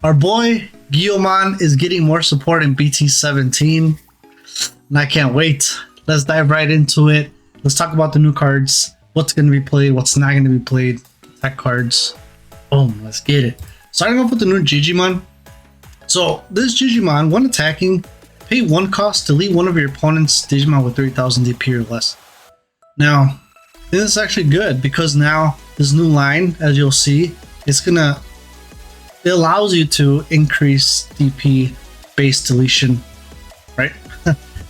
Our boy Gallantmon is getting more support in BT17, and I can't wait. Let's dive right into it. Let's talk about the new cards, what's going to be played, what's not going to be played, tech cards. Boom, let's get it. Starting off with the new Gallantmon. So this Gallantmon, when attacking, pay 1 cost, delete one of your opponent's Digimon with 3000 DP or less. Now, this is actually good because now this new line, as you'll see, it allows you to increase DP base deletion, right?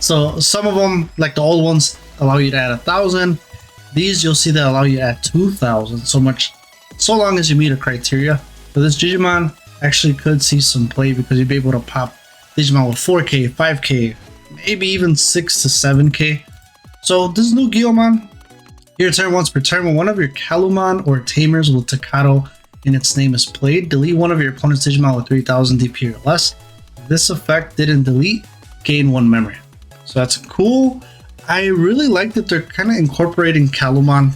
So some of them, like the old ones, allow you to add 1000. These you'll see that allow you to add 2000. So long as you meet a criteria. But this Digimon actually could see some play because you'd be able to pop Digimon with 4k, 5k, maybe even 6 to 7k. So this new Gallantmon, your turn once per turn, when one of your Gallantmon or Tamers with Takato in its name is played, delete one of your opponent's Digimon with 3000 DP or less. If this effect didn't delete, gain 1 memory. So that's cool. I really like that they're kind of incorporating Gallantmon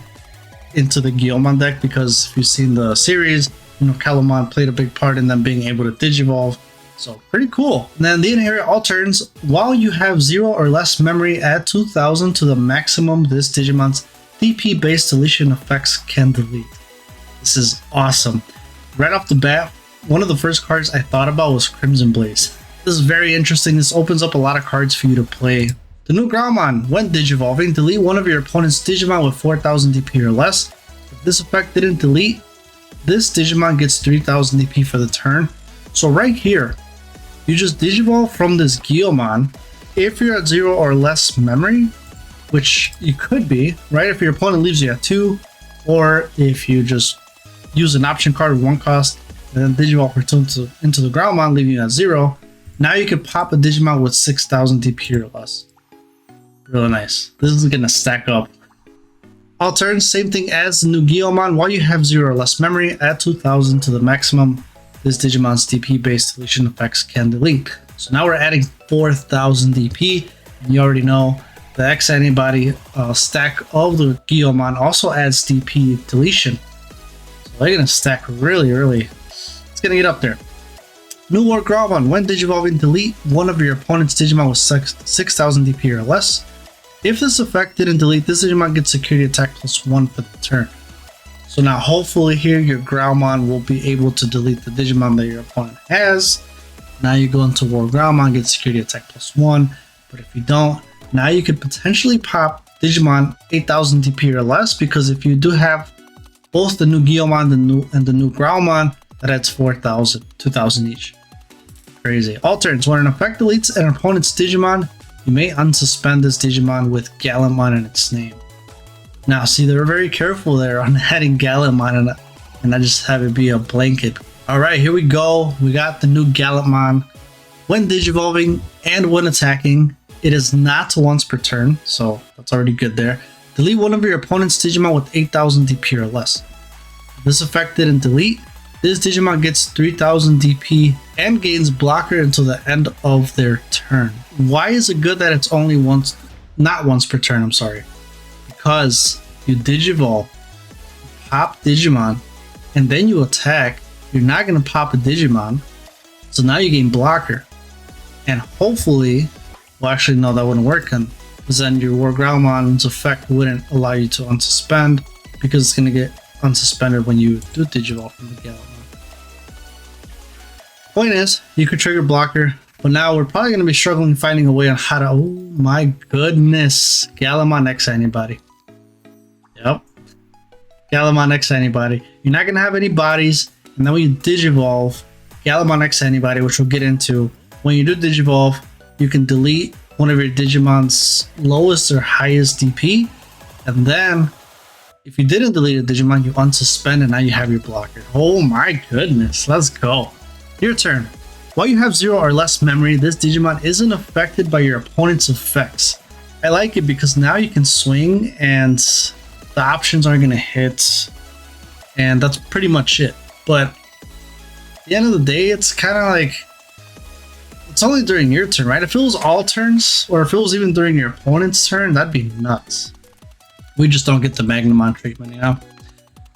into the Gallantmon deck because if you've seen the series, you know, Gallantmon played a big part in them being able to Digivolve. So pretty cool. And then the inherit all turns. While you have 0 or less memory, add 2000 to the maximum this Digimon's DP based deletion effects can delete. This is awesome. Right off the bat, one of the first cards I thought about was Crimson Blaze. This is very interesting. This opens up a lot of cards for you to play. The new Growlmon, when Digivolving, delete one of your opponent's Digimon with 4000 DP or less. If this effect didn't delete, this Digimon gets 3000 DP for the turn. So right here, you just Digivolve from this Gallantmon. If you're at 0 or less memory, which you could be, right? If your opponent leaves you at 2, or if you just use an option card with 1 cost, and then Digivolve into the Growlmon, leaving you at 0. Now you can pop a Digimon with 6000 DP or less. Really nice. This is gonna stack up. All turns, same thing as the new Gallantmon. While you have 0 or less memory, add 2000 to the maximum this Digimon's DP based deletion effects can delete. So now we're adding 4000 DP, and you already know the X-Antibody stack of the Gallantmon also adds DP deletion. So they're gonna stack really. It's gonna get up there. New WarGrowlmon, when Digivolving, delete one of your opponent's Digimon with 6000 DP or less. If this effect didn't delete, this Digimon gets security attack +1 for the turn. So now hopefully here your Growlmon will be able to delete the Digimon that your opponent has. Now you go into WarGrowlmon, get security attack +1. But if you don't, now you could potentially pop Digimon 8000 DP or less, because if you do have both the new Gallantmon and the new Growlmon, that adds 4000, 2000 each. Crazy. All turns, when an effect deletes an opponent's Digimon, you may unsuspend this Digimon with Gallantmon in its name. Now, see, they're very careful there on adding Gallantmon and not just have it be a blanket. All right, here we go. We got the new Gallantmon. When Digivolving and when attacking, it is not once per turn, so that's already good there. Delete one of your opponent's Digimon with 8000 DP or less. If this effect didn't delete, this Digimon gets 3000 DP and gains blocker until the end of their turn. Why is it good that it's only not once per turn, I'm sorry. Because you Digivolve, pop Digimon, and then you attack, you're not going to pop a Digimon, so now you gain blocker. And hopefully, well actually no, that wouldn't work, because then your WarGrowlmon's effect wouldn't allow you to unsuspend, because it's going to get unsuspended when you do Digivolve from the Gallantmon. Point is, you could trigger blocker, but now we're probably going to be struggling finding a way on how to, oh my goodness, Gallantmon X-Antibody. Yep, Gallantmon X-Antibody. You're not going to have any bodies, and then when you Digivolve, Gallantmon X-Antibody, which we'll get into, when you do Digivolve, you can delete one of your Digimon's lowest or highest DP, and then if you didn't delete a Digimon, you unsuspend, and now you have your blocker. Oh my goodness, let's go. Your turn. While you have 0 or less memory, this Digimon isn't affected by your opponent's effects. I like it because now you can swing and the options aren't going to hit, and that's pretty much it. But at the end of the day, it's kind of like, it's only during your turn, right? If it was all turns, or if it was even during your opponent's turn, that'd be nuts. We just don't get the Magnamon treatment, you know?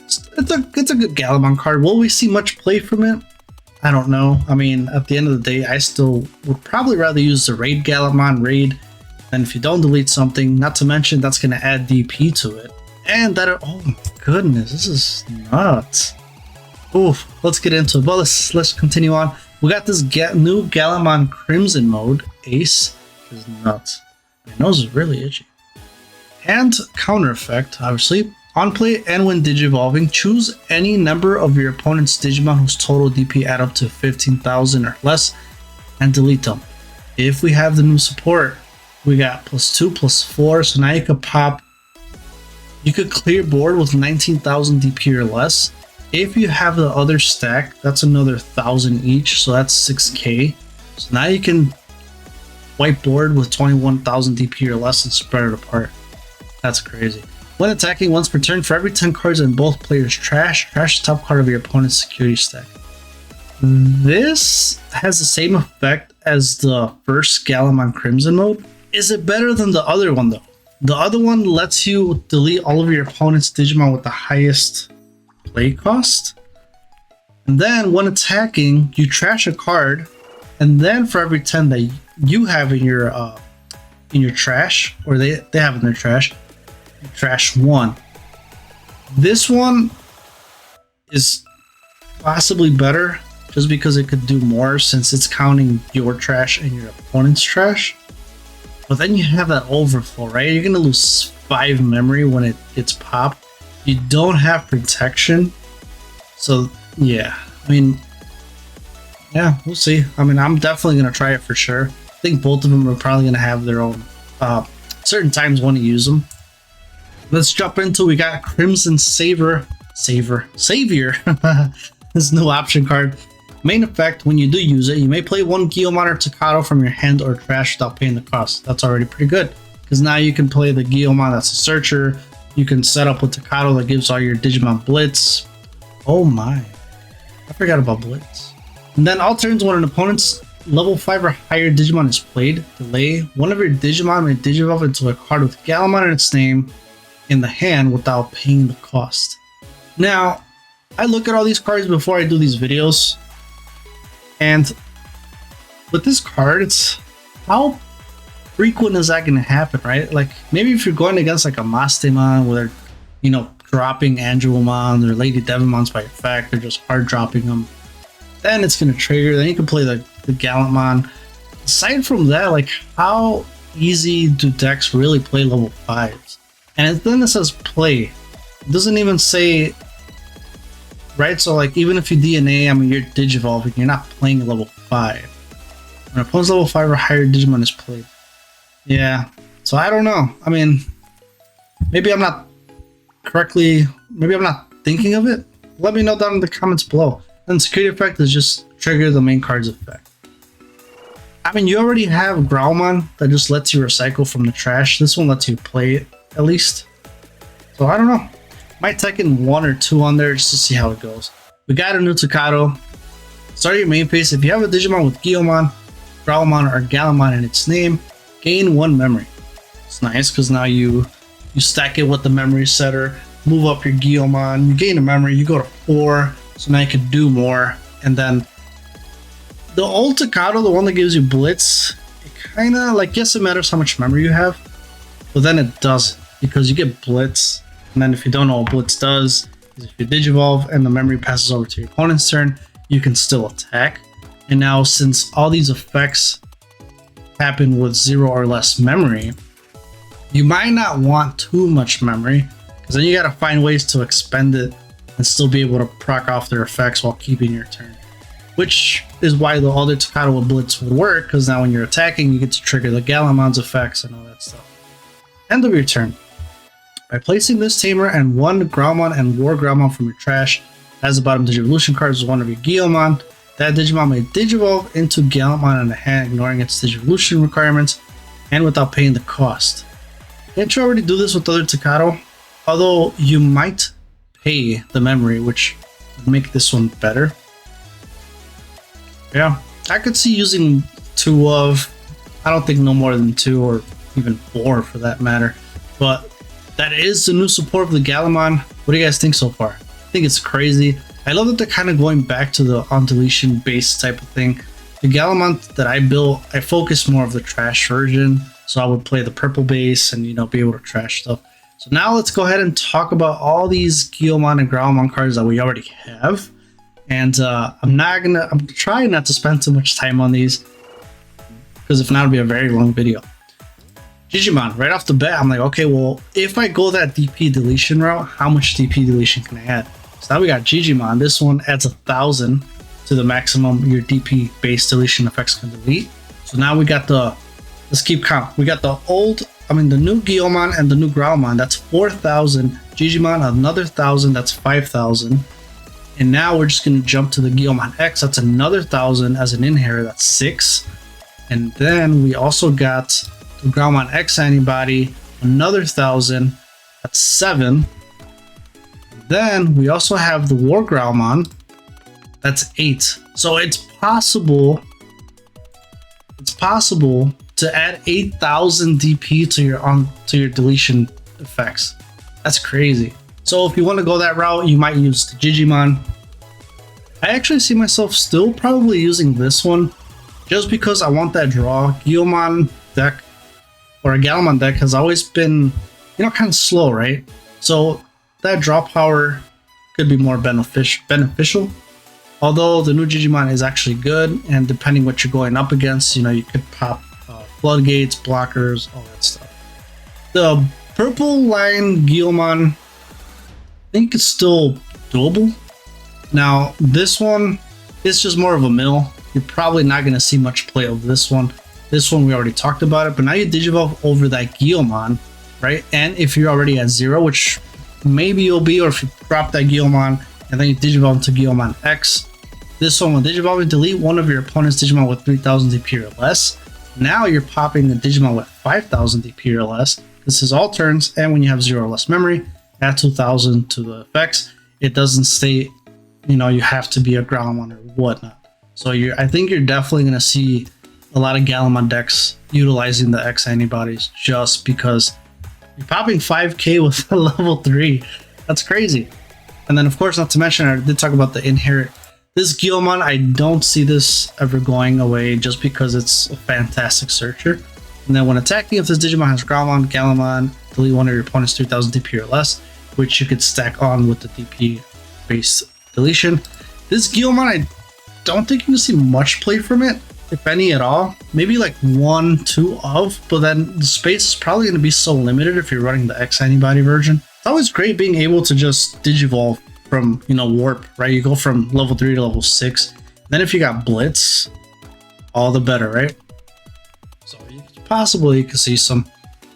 It's a good Gallantmon card. Will we see much play from it? I don't know. I mean, at the end of the day, I still would probably rather use the raid Gallantmon raid. And if you don't delete something, not to mention that's going to add DP to it. And that, oh my goodness, this is nuts. Oof, let's get into it. But let's continue on. We got this new Gallantmon Crimson mode. Ace is nuts. My nose is really itchy. And counter effect, obviously. On play and when digivolving, choose any number of your opponent's Digimon whose total DP add up to 15,000 or less and delete them. If we have the new support, we got +2, +4, so now you could pop. You could clear board with 19,000 DP or less. If you have the other stack, that's another 1,000 each, so that's 6k. So now you can wipe board with 21,000 DP or less and spread it apart. That's crazy. When attacking once per turn, for every 10 cards in both players' trash the top card of your opponent's security stack. This has the same effect as the first Gallantmon Crimson mode. Is it better than the other one though? The other one lets you delete all of your opponent's Digimon with the highest play cost. And then when attacking, you trash a card, and then for every 10 that you have in your trash, or they have in their trash, you trash one. This one is possibly better just because it could do more since it's counting your trash and your opponent's trash. But then you have that overflow, right? You're gonna lose 5 memory when it gets popped. You don't have protection. So yeah, I mean, yeah, we'll see. I mean, I'm definitely gonna try it for sure. I think both of them are probably gonna have their own certain times when to use them. Let's jump into, we got Crimson Savior. This new option card. Main effect, when you do use it, you may play one Gallantmon or Takato from your hand or trash without paying the cost. That's already pretty good, because now you can play the Gallantmon that's a searcher. You can set up with Takato that gives all your Digimon Blitz. Oh my, I forgot about Blitz. And then all turns when an opponent's level 5 or higher Digimon is played, delay, one of your Digimon may digivolve into a card with Gallantmon in its name in the hand without paying the cost. Now, I look at all these cards before I do these videos, and with this card, it's how frequent is that going to happen, right? Like maybe if you're going against like a Mastemon where they're, you know, dropping Angelmon or Lady Devonmons by effect, they're just hard dropping them, then it's going to trigger. Then you can play the Gallantmon. Aside from that, like how easy do decks really play level 5s? And then it says play. It doesn't even say, right? So like even if you DNA, I mean you're digivolving, you're not playing level 5. When opponent's level 5 or higher Digimon is played. Yeah. So I don't know. I mean, maybe I'm not thinking of it. Let me know down in the comments below. And security effect is just trigger the main card's effect. I mean, you already have Growlmon that just lets you recycle from the trash. This one lets you play it at least. So I don't know. Might take in 1 or 2 on there just to see how it goes. We got a new Takato. Start your main phase. If you have a Digimon with Gallantmon, Growlmon, or Gallantmon in its name, gain 1 memory. It's nice because now you stack it with the memory setter, move up your Gallantmon, you gain a memory, you go to 4, so now you can do more. And then the old Takato, the one that gives you Blitz, it kind of like, yes, it matters how much memory you have, but then it doesn't, because you get Blitz. And then if you don't know what Blitz does, is if you digivolve and the memory passes over to your opponent's turn, you can still attack. And now since all these effects happen with 0 or less memory, you might not want too much memory, because then you got to find ways to expend it and still be able to proc off their effects while keeping your turn. Which is why the other Takato with Blitz would work, because now when you're attacking, you get to trigger the Gallantmon's effects and all that stuff. End of your turn. By placing this Tamer and 1 Growlmon and WarGrowlmon from your trash as the bottom Digivolution cards with one of your Gallantmon, that Digimon may digivolve into Gallantmon in the hand, ignoring its Digivolution requirements and without paying the cost. Can't you already do this with other Takato? Although you might pay the memory, which would make this one better. Yeah, I could see using 2 of, I don't think no more than 2 or even 4 for that matter. But that is the new support of the Gallantmon. What do you guys think so far? I think it's crazy. I love that they're kind of going back to the on deletion base type of thing. The Gallantmon that I built, I focused more of the trash version, so I would play the purple base and, you know, be able to trash stuff. So now let's go ahead and talk about all these Gallantmon and Growlmon cards that we already have. And I'm trying not to spend too much time on these, because if not, it'll be a very long video. Digimon, right off the bat, I'm like, okay, well, if I go that DP deletion route, how much DP deletion can I add? So now we got Digimon. This one adds 1,000 to the maximum your DP base deletion effects can delete. So now we got the, let's keep count. We got the new Gallantmon and the new Growlmon. That's 4,000. Digimon, another 1,000. That's 5,000. And now we're just going to jump to the Gallantmon X. That's another 1,000 as an inherit. That's 6. And then we also got the Growlmon X-Antibody, another 1,000. That's 7. Then we also have the WarGrowlmon. That's 8. So it's possible to add 8,000 DP to your deletion effects. That's crazy. So if you want to go that route, you might use the Digimon. I actually see myself still probably using this one, just because I want that draw. Gallantmon deck or a Gallantmon deck has always been, you know, kind of slow, right? So that draw power could be more beneficial. Although the new Digimon is actually good, and depending what you're going up against, you know, you could pop floodgates, blockers, all that stuff. The purple line Gallantmon, I think it's still doable. Now this one is just more of a mill. You're probably not going to see much play of this one. This one we already talked about it, but now you digivolve over that Gallantmon, right? And if you're already at 0, which maybe you'll be, or if you drop that Gallantmon and then you digivolve into Gallantmon X, this one will digivolve and delete one of your opponent's Digimon with 3,000 DP or less. Now you're popping the Digimon with 5,000 DP or less. This is all turns, and when you have 0 or less memory, add 2,000 to the effects. It doesn't state, you know, you have to be a Growlmon or whatnot. So I think you're definitely going to see a lot of Gallantmon decks utilizing the X-Antibodies, just because you're popping 5k with a level 3. That's crazy. And then, of course, not to mention, I did talk about the inherit. This Gallantmon, I don't see this ever going away, just because it's a fantastic searcher. And then when attacking, if this Digimon has Gallantmon, delete one of your opponent's 3,000 DP or less, which you could stack on with the DP base deletion. This Gallantmon, I don't think you can see much play from it, if any at all. Maybe like 1, 2 of, but then the space is probably going to be so limited if you're running the X-Antibody version. It's always great being able to just digivolve from, you know, warp, right? You go from level 3 to level 6. Then if you got blitz, all the better, right? So possibly you can see some.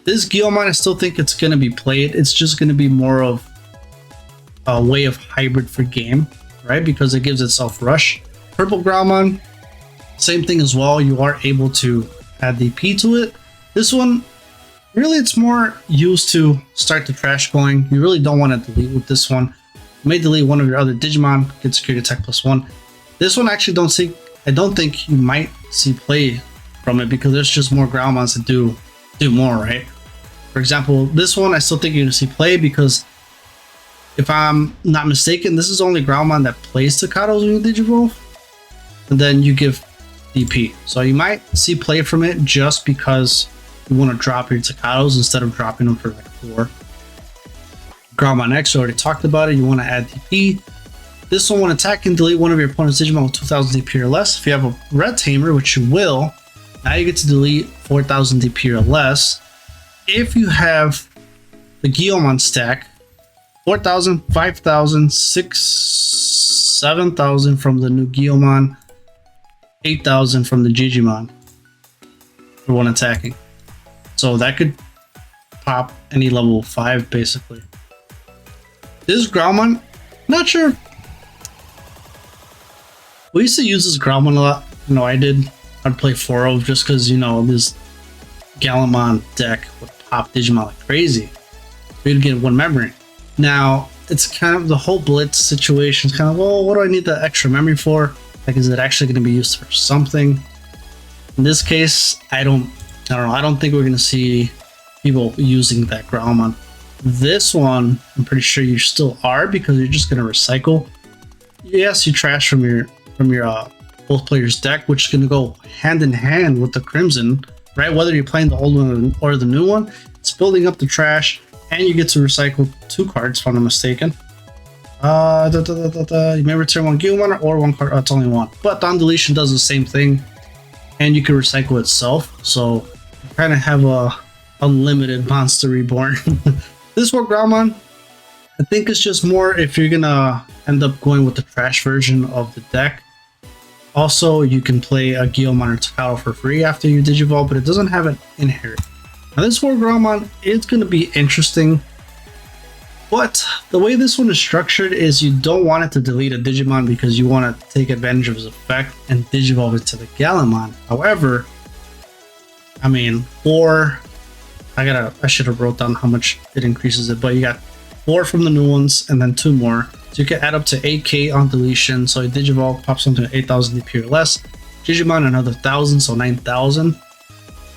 This Gallantmon, I still think it's going to be played. It's just going to be more of a way of hybrid for game, right? Because it gives itself rush. Purple Growlmon, same thing as well. You are able to add DP to it. This one, really, it's more used to start the trash going. You really don't want to delete with this one. You may delete one of your other Digimon, get security attack +1. This one, actually, I don't think you might see play from it, because there's just more Growlmons that do more, right? For example, this one, I still think you're going to see play, because if I'm not mistaken, this is only Growlmon that plays Staccatos when you digivolve, and then you give DP. So you might see play from it just because you want to drop your Staccatos instead of dropping them for like 4. Growlmon X, I already talked about it. You want to add DP. This one, when attacking, delete one of your opponent's Digimon with 2,000 DP or less. If you have a red Tamer, which you will, now you get to delete 4,000 DP or less. If you have the Gallantmon stack, 4,000, 5,000, 6,000, 7,000 from the new Gallantmon, 8,000 from the Digimon for one attacking. So that could pop any level 5 basically. This Growlmon, not sure. We used to use this Growlmon a lot. You know, I'd play 4-0 just because, you know, this Gallantmon deck would pop Digimon like crazy. We'd get 1 memory. Now, it's kind of the whole blitz situation. It's kind of, well, what do I need the extra memory for? Like, is it actually going to be used for something? In this case, I don't know. I don't think we're going to see people using that Growlmon. This one, I'm pretty sure you still are, because you're just going to recycle. yes, you trash from your both players' deck, which is going to go hand in hand with the Crimson, right? Whether you're playing the old one or the new one, it's building up the trash, and you get to recycle 2 cards, if I'm not mistaken. You may return 1 Gallantmon or 1 card. It's only 1, but the deletion does the same thing, and you can recycle itself. So you kind of have a unlimited monster reborn. This WarGrowlmon, I think it's just more if you're gonna end up going with the trash version of the deck. Also, you can play a Gallantmon or Tocado for free after you Digivolve, but it doesn't have an inherit. Now this WarGrowlmon is going to be interesting, but the way this one is structured is you don't want it to delete a Digimon because you want to take advantage of his effect and Digivolve it to the Gallantmon. However, I mean, I should have wrote down how much it increases it, but you got 4 from the new ones and then 2 more. So you can add up to 8k on deletion. So a Digivolve pops something 8,000 DP or less. Digimon another 1,000, so 9,000.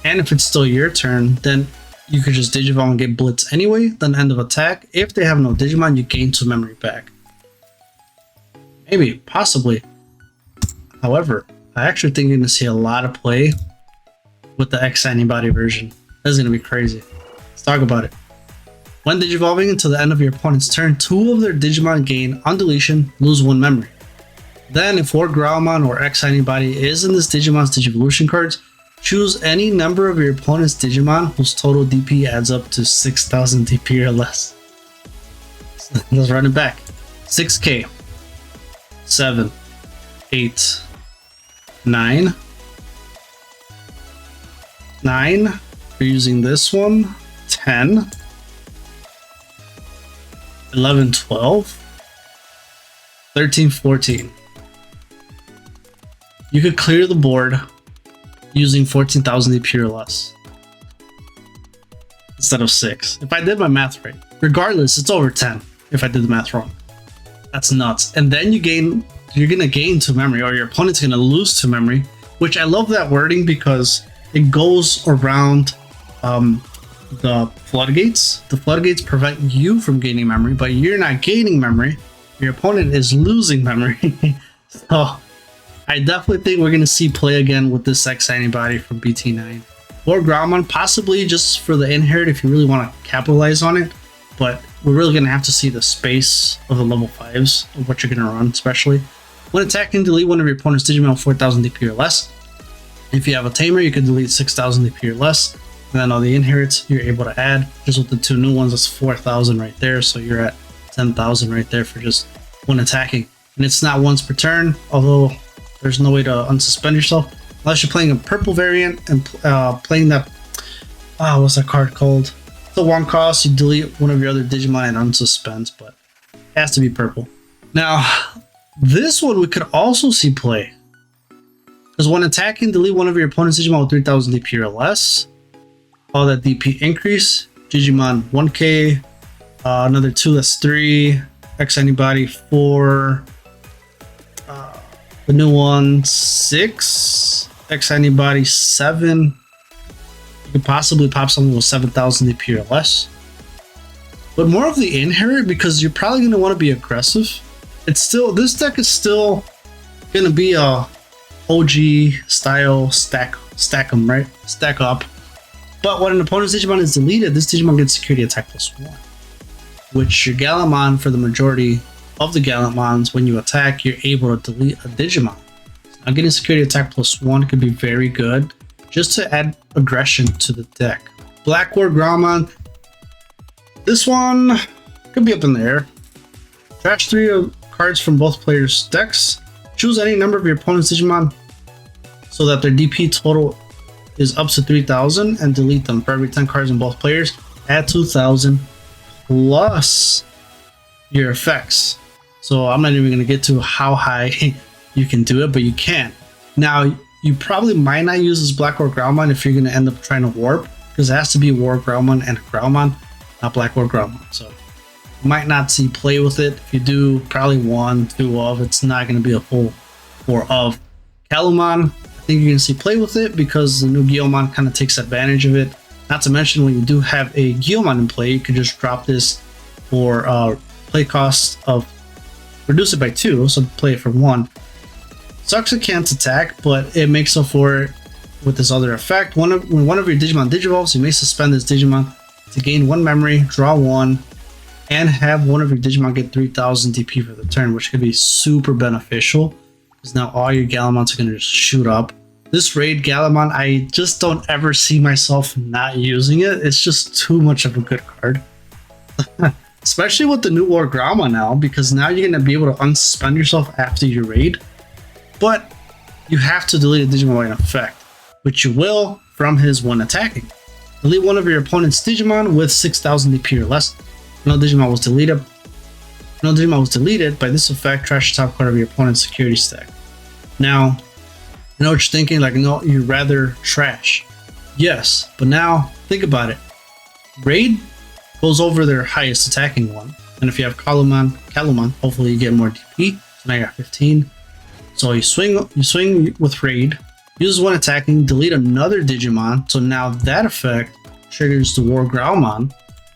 And if it's still your turn, then you could just Digivolve and get Blitz anyway. Then end of attack. If they have no Digimon, you gain 2 memory back. Maybe, possibly. However, I actually think you're going to see a lot of play with the X-Antibody version. That's going to be crazy. Let's talk about it. When Digivolving until the end of your opponent's turn, 2 of their Digimon gain on deletion, lose 1 memory. Then, if WarGrowlmon or X-Antibody is in this Digimon's Digivolution cards, choose any number of your opponent's Digimon whose total DP adds up to 6,000 DP or less. Let's run it back. 6k, 7, 8, 9, 9. We're using this one. 10. 11, 12, 13, 14. You could clear the board using 14,000 DP or less instead of 6. If I did my math right, regardless, it's over 10. If I did the math wrong, that's nuts. And then you're gonna gain 2 memory, or your opponent's gonna lose 2 memory. Which I love that wording because it goes around the floodgates. The floodgates prevent you from gaining memory, but you're not gaining memory. Your opponent is losing memory. So I definitely think we're going to see play again with this X-Antibody from BT9. Or Growlmon, possibly just for the inherit if you really want to capitalize on it. But we're really going to have to see the space of the level 5s of what you're going to run, especially. When attacking, delete one of your opponent's Digimon 4,000 DP or less. If you have a Tamer, you can delete 6,000 DP or less. And then all the inherits you're able to add. Just with the 2 new ones, that's 4,000 right there. So you're at 10,000 right there for just when attacking. And it's not once per turn, although there's no way to unsuspend yourself. Unless you're playing a purple variant and playing that, what's that card called? It's a 1 cost, you delete one of your other Digimon and unsuspend, but it has to be purple. Now, this one we could also see play. Because when attacking, delete one of your opponent's Digimon with 3,000 DP or less. All that DP increase. Digimon 1k, another 2, that's 3. X-Antibody 4. The new one 6. X-Antibody 7. You could possibly pop something with 7,000 DP or less. But more of the inherit because you're probably going to want to be aggressive. This deck is still going to be a OG style stack them, right? Stack up. But when an opponent's Digimon is deleted, this Digimon gets security attack +1. Which your Gallantmon, for the majority of the Gallantmons, when you attack, you're able to delete a Digimon. Now getting security attack +1 could be very good, just to add aggression to the deck. Black WarGrowlmon, this one could be up in the air. Trash 3 cards from both players' decks. Choose any number of your opponent's Digimon so that their DP total is up to 3,000 and delete them. For every 10 cards in both players, add 2,000 plus your effects. So I'm not even going to get to how high you can do it, but you can. Now, you probably might not use this Black WarGrowlmon if you're going to end up trying to warp, because it has to be WarGrowlmon and Growlmon, not Black WarGrowlmon. So you might not see play with it. If you do, probably 1, 2 of. It's not going to be a full 4 of. Gallantmon, I think you're going to see play with it because the new Gallantmon kind of takes advantage of it. Not to mention, when you do have a Gallantmon in play, you can just drop this for play cost of reduce it by 2, so play it for 1. Sucks it can't attack, but it makes up for it with this other effect. When one of your Digimon digivolves, you may suspend this Digimon to gain 1 memory, draw 1, and have one of your Digimon get 3000 DP for the turn, which could be super beneficial because now all your Gallantmons are going to just shoot up. This raid Gallantmon, I just don't ever see myself not using it. It's just too much of a good card. Especially with the new WarGrowlmon now, because now you're going to be able to unsuspend yourself after your raid. But you have to delete a Digimon by an effect, which you will from his when attacking. Delete one of your opponent's Digimon with 6000 DP or less. No Digimon was deleted. No Digimon was deleted by this effect. Trash the top card of your opponent's security stack. Now, I know what you're thinking, like, no, you'd rather trash. Yes, but now think about it. Raid goes over their highest attacking one, and if you have Gallantmon, hopefully you get more DP. So now you got 15. So you swing with raid, use one attacking, delete another Digimon. So now that effect triggers the WarGrowlmon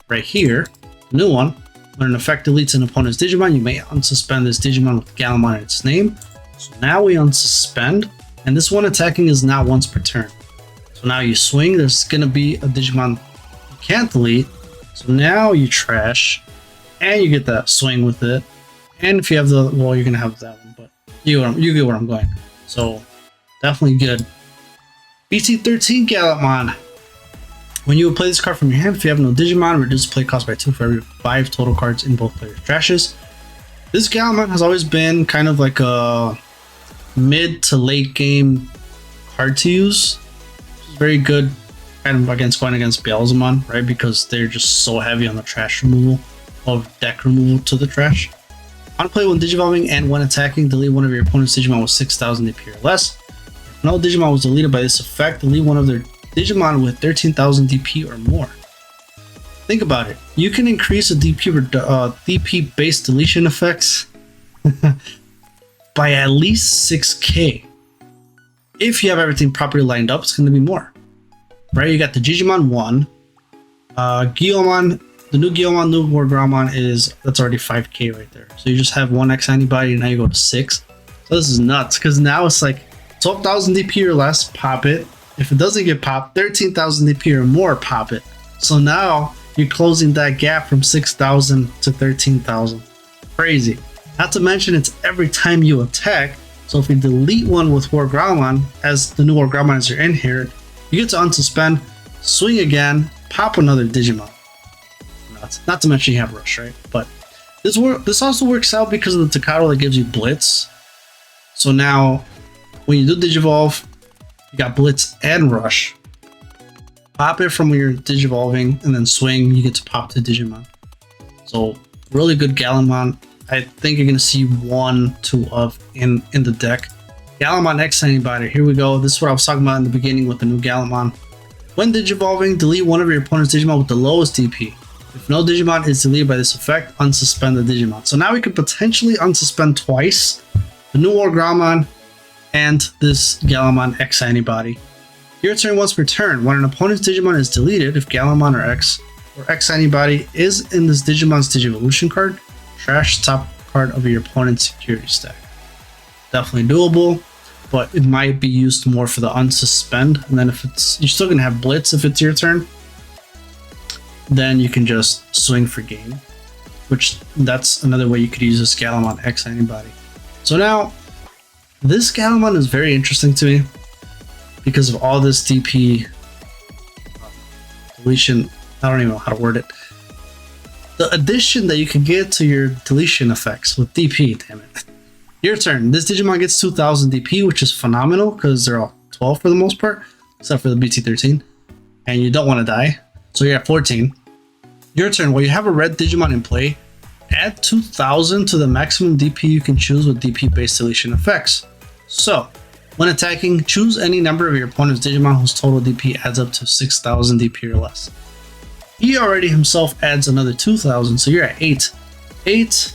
right here, the new one. When an effect deletes an opponent's Digimon, you may unsuspend this Digimon with Gallantmon in its name. So now we unsuspend, and this one attacking is not once per turn. So now you swing, there's gonna be a Digimon you can't delete. So now you trash, and you get that swing with it. And if you have the, well, you're gonna have that one, but you get where I'm going. So definitely good. BT17 Gallantmon. When you play this card from your hand, if you have no Digimon, reduce play cost by 2 for every 5 total cards in both players' trashes. This Gallantmon has always been kind of like a mid to late game card to use. It's very good kind of going against Beelzemon, right? Because they're just so heavy on the trash removal, of deck removal to the trash. On play when digivolving and when attacking, delete one of your opponent's Digimon with 6000 DP or less. If no Digimon was deleted by this effect, delete one of their Digimon with 13,000 DP or more. Think about it. You can increase a DP based deletion effects by at least 6k. If you have everything properly lined up, it's going to be more. Right? You got the Digimon 1, Gallantmon, the new Gallantmon, new WarGrowlmon that's already 5k right there. So you just have 1 X-Antibody and now you go to 6. So this is nuts because now it's like 12,000 DP or less, pop it. If it doesn't get popped, 13,000 DP or more, pop it. So now you're closing that gap from 6,000 to 13,000. Crazy. Not to mention it's every time you attack. So if you delete one with WarGrowlmon, as the new WarGrowlmon as you're in here, you get to unsuspend, swing again, pop another Digimon. Not to mention you have Rush, right? But this also works out because of the Tocado that gives you Blitz. So now, when you do Digivolve, you got Blitz and Rush. Pop it from when you're Digivolving, and then swing, you get to pop the Digimon. So, really good Gallantmon. I think you're going to see 1, 2 of in the deck. Gallantmon X-Antibody, here we go. This is what I was talking about in the beginning with the new Gallantmon. When Digivolving, delete one of your opponent's Digimon with the lowest DP. If no Digimon is deleted by this effect, unsuspend the Digimon. So now we could potentially unsuspend twice the new WarGrowlmon and this Gallantmon X-Antibody. Your turn once per turn. When an opponent's Digimon is deleted, if Gallantmon or X-Antibody is in this Digimon's Digivolution card, trash the top card of your opponent's security stack. Definitely doable, but it might be used more for the unsuspend. And then if you're still gonna have Blitz if it's your turn, then you can just swing for game, which that's another way you could use this Gallantmon X-Antibody. So now, this Gallantmon is very interesting to me because of all this DP deletion. I don't even know how to word it. The addition that you can get to your deletion effects with DP, damn it. Your turn. This Digimon gets 2000 DP, which is phenomenal because they're all 12 for the most part, except for the BT13. And you don't want to die, so you're at 14. Your turn. While you have a red Digimon in play, add 2000 to the maximum DP you can choose with DP-based deletion effects. So, when attacking, choose any number of your opponent's Digimon whose total DP adds up to 6000 DP or less. He already himself adds another 2000, so you're at 8. 8,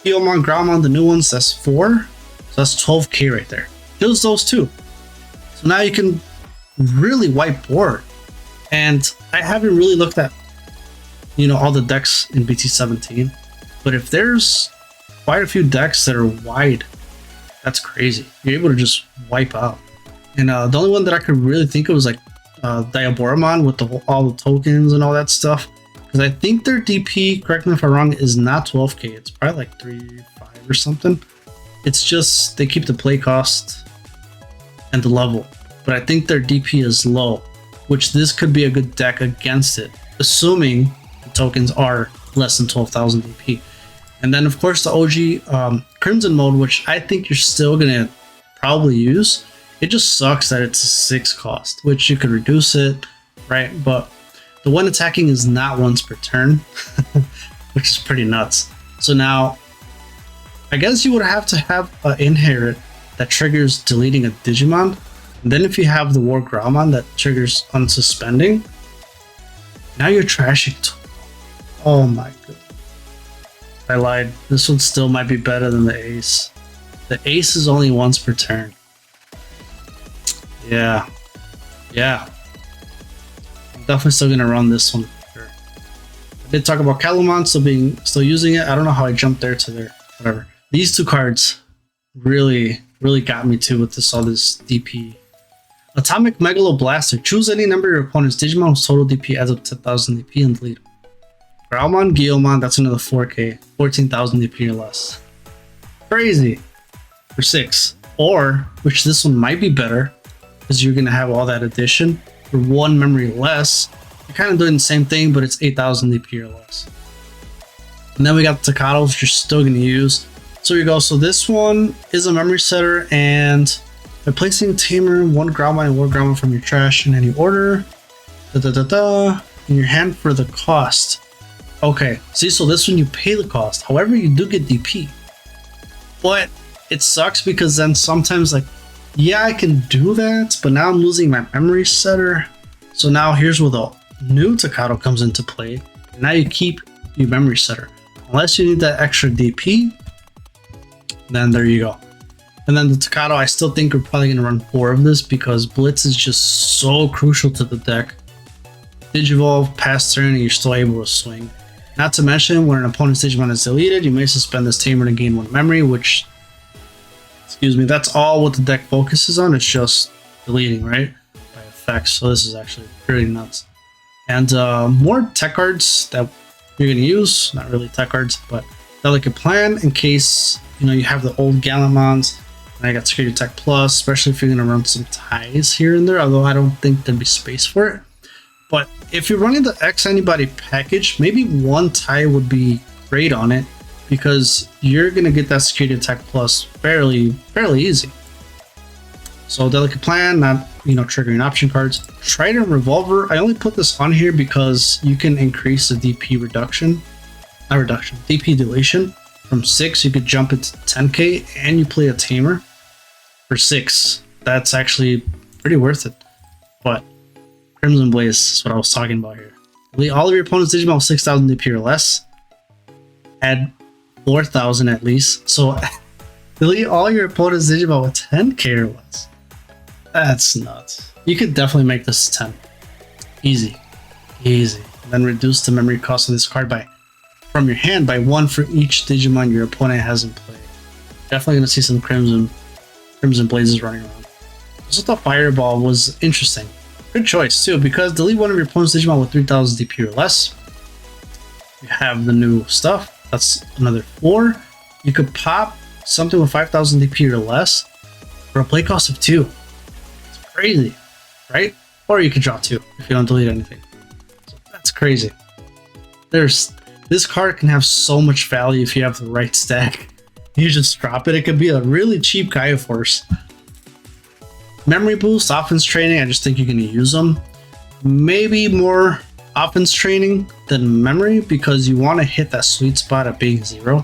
Gallantmon, Growlmon, the new ones, that's 4. So that's 12k right there. Kills those two. So now you can really wipe board. And I haven't really looked at, all the decks in BT17. But if there's quite a few decks that are wide. That's crazy. You're able to just wipe out. And the only one that I could really think of was like Gallantmon with all the tokens and all that stuff. Because I think their DP, correct me if I'm wrong, is not 12k. It's probably like 3-5 or something. It's just they keep the play cost and the level. But I think their DP is low, which this could be a good deck against it, assuming the tokens are less than 12,000 DP. And then of course the OG Crimson mode, which I think you're still gonna probably use. It just sucks that it's a 6 cost, which you could reduce it, right? But the one attacking is not once per turn, which is pretty nuts. So now, I guess you would have to have an inherit that triggers deleting a Digimon. And then if you have the WarGrowlmon that triggers unsuspending, now you're trashing. Oh my god. I lied. This one still might be better than the ace. The ace is only once per turn. Yeah. I'm definitely still gonna run this one. Sure. I did talk about Gallantmon still using it. I don't know how I jumped there to there. Whatever. These two cards really got me too with all this DP. Atomic Megaloblaster. Choose any number of your opponent's Digimon whose total DP adds up to 10,000 DP and delete. Growlmon, Gallantmon, that's another 4k. 14,000 DP or less. Crazy. For 6. Or, which this one might be better, because you're going to have all that addition. For 1 memory less, you're kind of doing the same thing, but it's 8,000 DP or less. And then we got the Takato, which you're still going to use. So here you go. So this one is a memory setter, and by placing Tamer, 1 Growlmon and WarGrowlmon from your trash in any order, in your hand for the cost. Okay, see, so this one you pay the cost. However, you do get DP. But it sucks because then sometimes, like, yeah, I can do that, but now I'm losing my memory setter. So now here's where the new Takato comes into play. Now you keep your memory setter. Unless you need that extra DP, then there you go. And then the Takato, I still think we're probably going to run 4 of this because Blitz is just so crucial to the deck. Digivolve, pass turn, and you're still able to swing. Not to mention, when an opponent's Digimon is deleted, you may suspend this Tamer to gain 1 memory, which, excuse me, that's all what the deck focuses on. It's just deleting, right? By effects. So this is actually pretty nuts. And more tech cards that you're going to use. Not really tech cards, but delicate plan in case, you know, you have the old Gallantmons. And I got Security Tech Plus, especially if you're going to run some ties here and there, although I don't think there'd be space for it. But if you're running the X-Antibody package, maybe 1 tie would be great on it because you're going to get that Security Tech Plus fairly easy. So Delicate Plan, not, you know, triggering option cards. Trident Revolver, I only put this on here because you can increase the DP DP deletion. From 6, you could jump it to 10k and you play a Tamer for 6. That's actually pretty worth it. But Crimson Blaze is what I was talking about here. Delete all of your opponent's Digimon with 6,000 DP or less. Add 4,000 at least. So delete all your opponent's Digimon with 10k or less. That's nuts. You could definitely make this 10. Easy. And then reduce the memory cost of this card from your hand by 1 for each Digimon your opponent has in play. Definitely going to see some Crimson Blazes running around. Also, the Fireball was interesting. Good choice too, because delete 1 of your opponent's Digimon with 3,000 DP or less. You have the new stuff. That's another 4. You could pop something with 5,000 DP or less for a play cost of 2. It's crazy, right? Or you could draw 2 if you don't delete anything. So that's crazy. This card can have so much value if you have the right stack. You just drop it. It could be a really cheap Gaia Force. Memory boost, offense training, I just think you're going to use them. Maybe more offense training than memory because you want to hit that sweet spot at being 0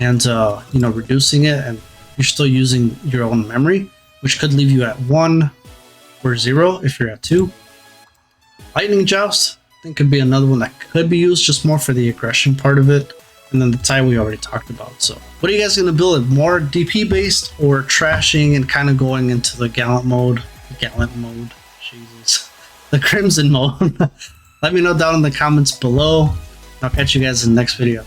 and you know, reducing it, and you're still using your own memory, which could leave you at 1 or 0 if you're at 2. Lightning Joust, I think could be another one that could be used just more for the aggression part of it. And then the tie we already talked about. So what are you guys going to build? More DP based or trashing and kind of going into the Gallant mode? Jesus. The Crimson mode. Let me know down in the comments below. I'll catch you guys in the next video.